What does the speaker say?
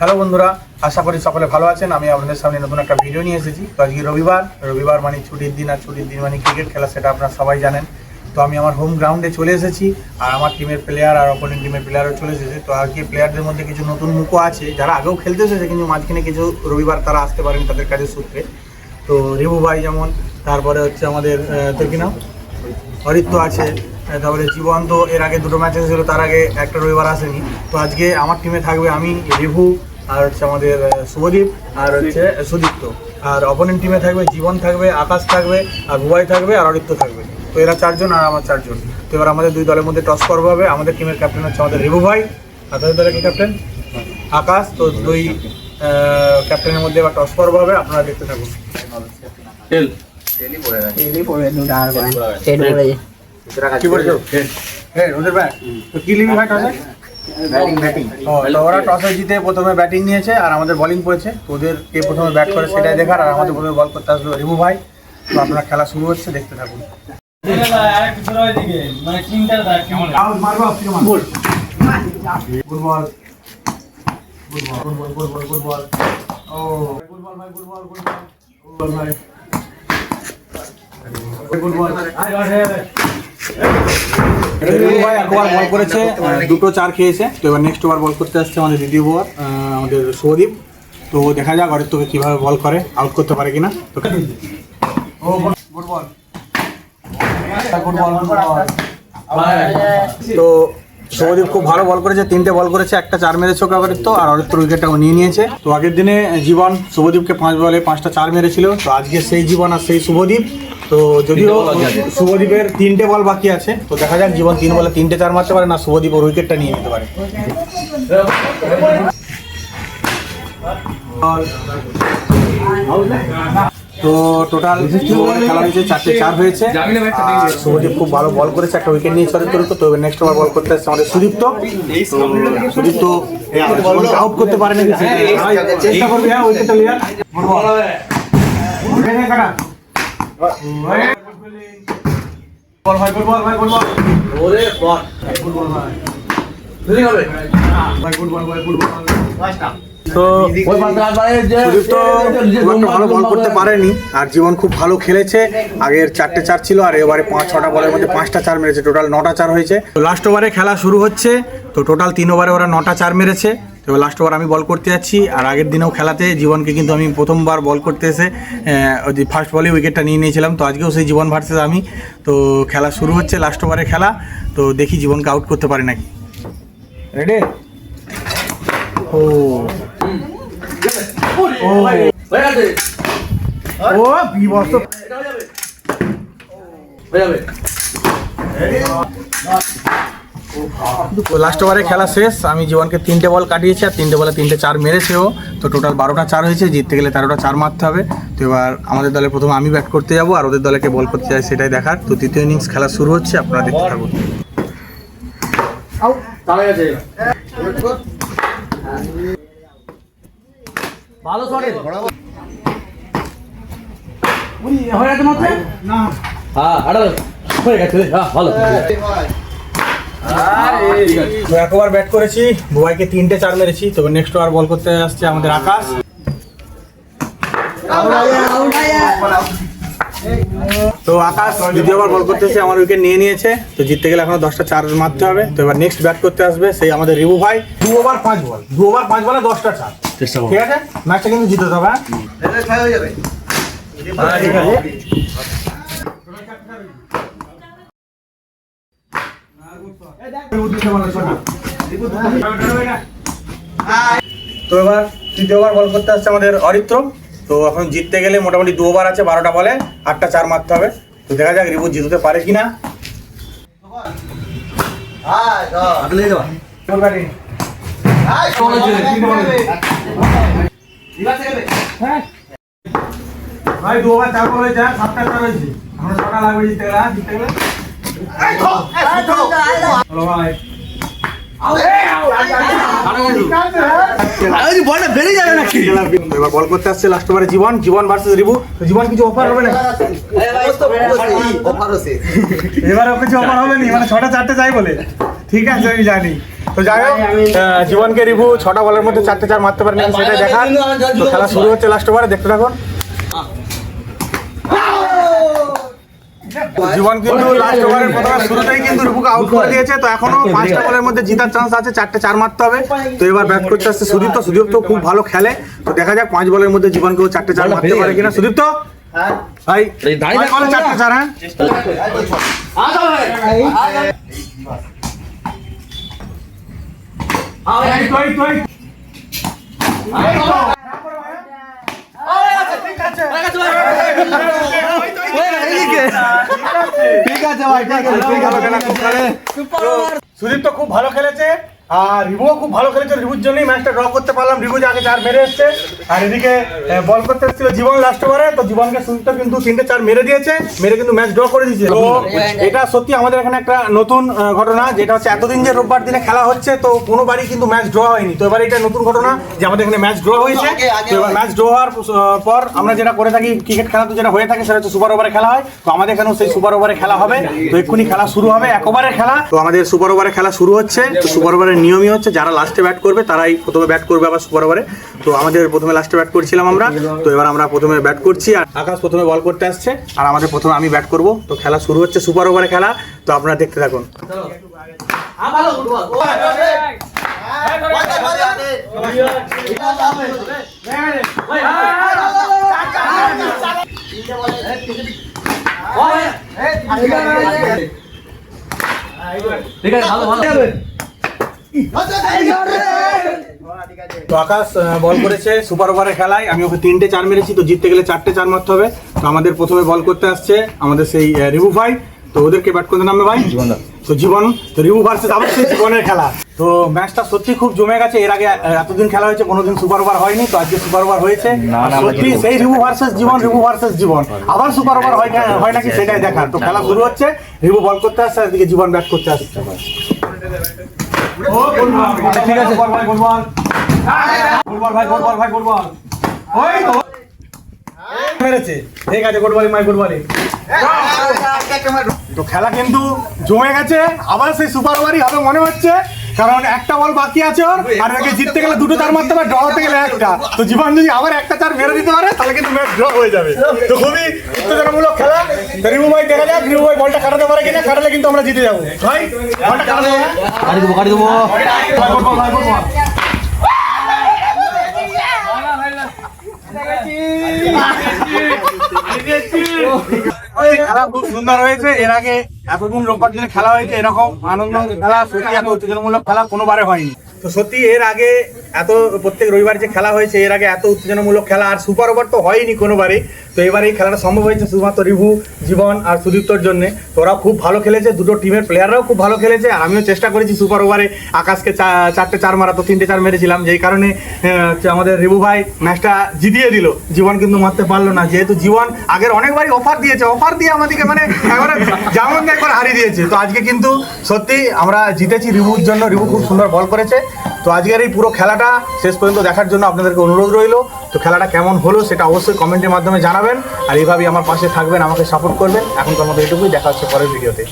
Hello বন্ধুরা, আশা করি সকলে ভালো আছেন। আমি আপনাদের সামনে নতুন একটা ভিডিও নিয়ে এসেছি। তো আজকে রবিবার মানে ছুটির দিন, আর ছুটির দিন মানে ক্রিকেট খেলা, সেটা আপনারা সবাই জানেন। তো আমি আমার হোম গ্রাউন্ডে চলে এসেছি, আর আমার টিমের প্লেয়ার আর অপোনেন্ট টিমের প্লেয়ারও চলে এসেছে। তো আজকে প্লেয়ারদের মধ্যে কিছু নতুন মুখও আছে, যারা আগেও খেলতে এসেছে, কিন্তু মাঝখানে কিছু রবিবার তারা আসতে পারেনি তাদের কাজের সূত্রে। তো রিবু ভাই যেমন, তারপরে হচ্ছে আমাদের তো কি নাম হরিত্ব আছে, তারপরে জীবন তো এর আগে দুটো ম্যাচ এসেছিলো, তার আগে একটা রবিবার আসেনি। তো আজকে আমার টিমে থাকবে আমি, রিভু, আর হচ্ছে আমাদের শুভদীপ, আর হচ্ছে সুদীপ্ত। আর অপোনেন্ট টিমে থাকবে জীবন থাকবে, আকাশ থাকবে, আর বুবাই থাকবে, আর অরিত্য থাকবে। তো এরা চারজন আর আমার চারজন। তো এবার আমাদের দুই দলের মধ্যে টস পর্ব হবে। আমাদের টিমের ক্যাপ্টেন হচ্ছে আমাদের রিভু ভাই, আর তাদের দলের কি ক্যাপ্টেন আকাশ। তো দুই ক্যাপ্টেনের মধ্যে এবার টস পর্ব হবে, আপনারা দেখতে থাকুন। ওরা টসে জিতে প্রথমে ব্যাটিং নিয়েছে আর আমাদের বোলিং করেছে। তো ওদের কে প্রথমে ব্যাট করে সেটাই দেখার, আর আমাদের প্রথমে বল করতে আসলো রিভু ভাই। তো আপনার খেলা শুরু হচ্ছে, দেখতে থাকুন। বল করেছে, দুটো চার খেয়েছে। তো এবার নেক্সট ওভার বল করতে আসছে আমাদের দ্বিতীয় ওভার আমাদের শুভদীপ। তো দেখা যাক অরিত্রকে কিভাবে বল করে, আউট করতে পারে কিনা। তো শুভদীপ খুব ভালো বল করেছে, তিনটে বল করেছে, একটা চার মেরেছে অরিত্র, আর অরিত্র উইকেটটা নিয়ে নিয়েছে। তো আগের দিনে জীবন শুভদীপকে 5 বলে 5টা চার মেরেছিল। তো আজকে সেই জীবন আর সেই শুভদীপ। তো যদিও শুভদীপের 3টে বল বাকি আছে, তো দেখা যাক জীবন 3 বলে 3টে চার মারতে পারে না শুভদীপ ওর উইকেটটা নিয়ে নিতে পারে। তো টোটাল খেলা হয়েছে 4টে চার হয়েছে। আর শুভদীপ খুব ভালো বল করেছে, একটা উইকেট নিয়ে চরিত্র। তো নেক্সট ওভার বল করতে আসছে আমাদের সুদীপ্ত। সুদীপ্ত আউট করতে পারেনি, চেষ্টা করবে উইকেটটা লিয়ার। তো ভালো বল করতে পারেনি, আর জীবন খুব ভালো খেলেছে। আগের 4টে চার ছিল, আর এবারে 5-6টা বলের মধ্যে 5টা চার মেরেছে, টোটাল 9টা চার হয়েছে। তো লাস্ট ওভারে খেলা শুরু হচ্ছে। তো টোটাল 3 ওভারে ওরা 9টা চার মেরেছে। তো লাস্ট ওভার আমি বল করতে যাচ্ছি। আর আগের দিনেও খেলাতে জীবনকে কিন্তু আমি প্রথমবার বল করতে এসে ফার্স্ট বলে উইকেটটা নিয়ে নিয়েছিলাম। তো আজকেও সেই জীবন ভার্সেস আমি। তো খেলা শুরু হচ্ছে, লাস্ট ওভারে খেলা। তো দেখি জীবনকে আউট করতে পারে নাকি। রেডি? ও লাস্ট ওভারে খেলা শেষ। আমি জীবনকে 3টে বল কাটিয়েছি, আর 3টে বলে 3টে চার মেরেছেও। তো টোটাল 12টা চার হয়েছে, জিততে গেলে 13টা চার মারতে হবে। তো এবার আমাদের দলে প্রথমে আমি ব্যাট করতে যাব, আর ওদের দলে কে বল করতে যায় সেটাই দেখার। তো তৃতীয় ইনিংস খেলা শুরু হচ্ছে, আপনারা দেখতে থাকুন। ভালো শটে হয়ে গেছে মতে না, হ্যাঁ আড়া হয়ে গেছে, হ্যাঁ ভালো। তো একবার ব্যাট করেছি, বুবাইকে 3টে চার মেরেছি। তো নেক্সট ওভার বল করতে আসছে আমাদের আকাশ। তো আকাশ দ্বিতীয়বার বল করতেছে, আমার উইকেট নিয়ে নিয়েছে। তো জিততে গেলে এখনো 10টা চার মারতে হবে। তো এবার নেক্সট ব্যাট করতে আসবে সেই আমাদের রিবু ভাই। 2 ওভার 5 বলে 10টা চার, ঠিক আছে? ম্যাচটা কিন্তু জিততে হবে। তো এবার তৃতীয় ওভার বল করতে আসছে আমাদের অরিত্র। তো এখন জিততে গেলে মোটামুটি 2 ওভার আছে, 12টা বলে 8টা চার মারতে হবে। তো দেখা যাক রিবু জিততে পারে কিনা। ভাই 2 ওভার 4 বল হয়েছে, 7টা চার হয়েছে, আমরা 6টা লাগবে জিততে গেলে। ভাই এবার বল করতে আসছে লাস্ট ওভারে জীবন ভার্সেস রিবু। জীবন কিছু অফার হবে না, এবার কিছু অফার হবে না, মানে 6টা 4টে চাই বলে। ঠিক আছে আমি জানি। তো যাই হোক জীবনকে রিভু 6টা বলের মধ্যে 4টে 4 মারতে পারেনি, সেটাই দেখার। তো খেলা শুরু হচ্ছে লাস্ট ওভারে, দেখতে থাকুন। জীবন কিন্তু লাস্ট ওভারের প্রথমে শুরুতেই কিন্তু রিপুকে আউট করে দিয়েছে। তো এখনো 5টা বলের মধ্যে জেতার চান্স আছে, 4টে 4 মারতে হবে। তো এবার ব্যাট করতে আসছে সুদীপ্ত। সুদীপ্ত খুব ভালো খেলে, তো দেখা যাক 5 বলের মধ্যে জীবনকেও 4টে 4 মারতে পারে কিনা। সুদীপ্ত ভাই 5 বলে 4টে 4, হ্যাঁ ঠিক আছে ভাই, ঠিক আছে। সুদীপ তো খুব ভালো খেলেছে আর রিভুও খুব ভালো খেলেছে। রিভুর জন্যই ম্যাচটা ড্র করতে পারলাম। রিভু যে আগে 4 মেরে এসছে আর এদিকে বল করতে এসেছিল জীবন লাস্ট ওভারে। তো জীবনকে সুদীপ কিন্তু 3টে 4 মেরে দিয়েছে, মেরে কিন্তু ম্যাচ ড্র করে দিয়েছে। তো এটা সত্যি আমাদের এখানে একটা নতুন ঘটনা, যেটা হচ্ছে এতদিন যে রোববার দিনে খেলা হচ্ছে তো কোনোবারই কিন্তু ম্যাচ ড্র হয়নি। তো এবার এটা নতুন ঘটনা যে আমাদের এখানে ম্যাচ ড্র হয়েছে। তো এবার ম্যাচ ড্র হওয়ার পর আমরা যেটা করে থাকি, ক্রিকেট খেলা তো যেটা হয়ে থাকে সেটা হচ্ছে সুপার ওভারে খেলা হয়। তো আমাদের এখানেও সেই সুপার ওভারে খেলা হবে। তো এক্ষুনি খেলা শুরু হবে, 1 ওভারের খেলা। তো আমাদের সুপার ওভারে খেলা শুরু হচ্ছে। তো সুপার ওভারের নিয়মই হচ্ছে যারা লাস্টে ব্যাট করবে তারাই প্রথমে ব্যাট করবে আবার সুপার ওভারে। তো আমাদের প্রথমে লাস্টে ব্যাট করছিলাম আমরা, তো এবার আমরা প্রথমে ব্যাট করছি আর আকাশ প্রথমে বল করতে আসছে আর আমাদের প্রথমে আমি ব্যাট করব। তো খেলা শুরু হচ্ছে, সুপার ওভারে খেলা। তো আপনারা দেখতে থাকুন। ঠিক আছে, ভালো ভালো। তো আকাশ বল করেছে সুপার ওভারের খেলায়। আমি ওকে 3টে 4 মেরেছি, তো জিততে গেলে 4টে 4 মারতে হবে। তো আমাদের প্রথমে বল করতে আসছে আমাদের সেই রিভু ভাই। তো ওদেরকে ব্যাট করতে নামবে ভাই তো জীবন। তো রিভু ভার্সেস আবার সেই জীবনের খেলা। তো ম্যাচটা সত্যি খুব জমে গেছে। এর আগে এতদিন খেলা হয়েছে, কোনোদিন সুপার ওভার হয়নি। তো আজকে সুপার ওভার হয়েছে। সত্যি সেই রিভু ভার্সেস জীবন, রিভু ভার্সেস জীবন। আবার সুপার ওভার হয় নাকি সেটাই দেখার। তো খেলা শুরু হচ্ছে, রিভু বল করতে আসছে, এদিকে জীবন ব্যাট করতে আসছে। ঠিক আছে, বল ভাই, বল বল, গোলবল ভাই, গোলবল ভাই, গোলবল। ওই তো মেরেছে, ঠিক আছে, গোলবলই মাই, গোলবলই। তো খেলা কিন্তু জমে গেছে। আবার সেই সুপার ওভারই হবে মনে হচ্ছে, কারণ একটা বল বাকি আছে ওর। আর একে জিততে গেলে 2টে 4 মারতে হবে, ড্র হতে গেলে 1টা। তো জীবন যদি আবার 1টা 4 মেরে দিতে পারে তাহলে কিন্তু ম্যাচ ড্র হয়ে যাবে। তো খুবই উত্তেজনামূলক খেলা। তো রিভু ভাই দেখা যাক রিভু ভাই বলটা কাটাতে পারে কিনা। কাটালে কিন্তু আমরা জিতে যাবো ভাই। বলটা কাটাতে হবে, কাটি দেবো, কাটি দেবো। খেলা খুব সুন্দর হয়েছে। এর আগে এতদিন রোববার দিনে খেলা হয়েছে, এরকম আনন্দ খেলা সত্যি এত উত্তেজনামূলক খেলা কোনোবারে হয়নি। তো সত্যি এর আগে এত প্রত্যেক রবিবার যে খেলা হয়েছে এর আগে এত উত্তেজনামূলক খেলা আর সুপার ওভার তো হয়নি কোনোবারই। তো এবার এই খেলাটা সম্ভব হয়েছে শুধুমাত্র রিভু, জীবন আর সুদীপ্তর জন্য। তো ওরা খুব ভালো খেলেছে, দুটো টিমের প্লেয়াররাও খুব ভালো খেলেছে। আর আমিও চেষ্টা করেছি সুপার ওভারে আকাশকে 4টে 4 মারা, তো 3টে 4 মেরেছিলাম, যেই কারণে আমাদের রিভু ভাই ম্যাচটা জিতিয়ে দিল। জীবন কিন্তু মারতে পারলো না, যেহেতু জীবন আগের অনেকবারই অফার দিয়েছে, অফার দিয়ে আমাদেরকে মানে একবারে যেমন একবার হারিয়ে দিয়েছে। তো আজকে কিন্তু সত্যি আমরা জিতেছি রিভুর জন্য। রিভু খুব সুন্দর বল করেছে। তো আজকের এই পুরো খেলাটা শেষ পর্যন্ত দেখার জন্য আপনাদেরকে অনুরোধ রইল। তো খেলাটা কেমন হলো সেটা অবশ্যই কমেন্টের মাধ্যমে জানাবেন। আর এইভাবেই আমার পাশে থাকবেন, আমাকে সাপোর্ট করবেন। এখনকার মতো এটুকুই, দেখা হচ্ছে পরের ভিডিওতে।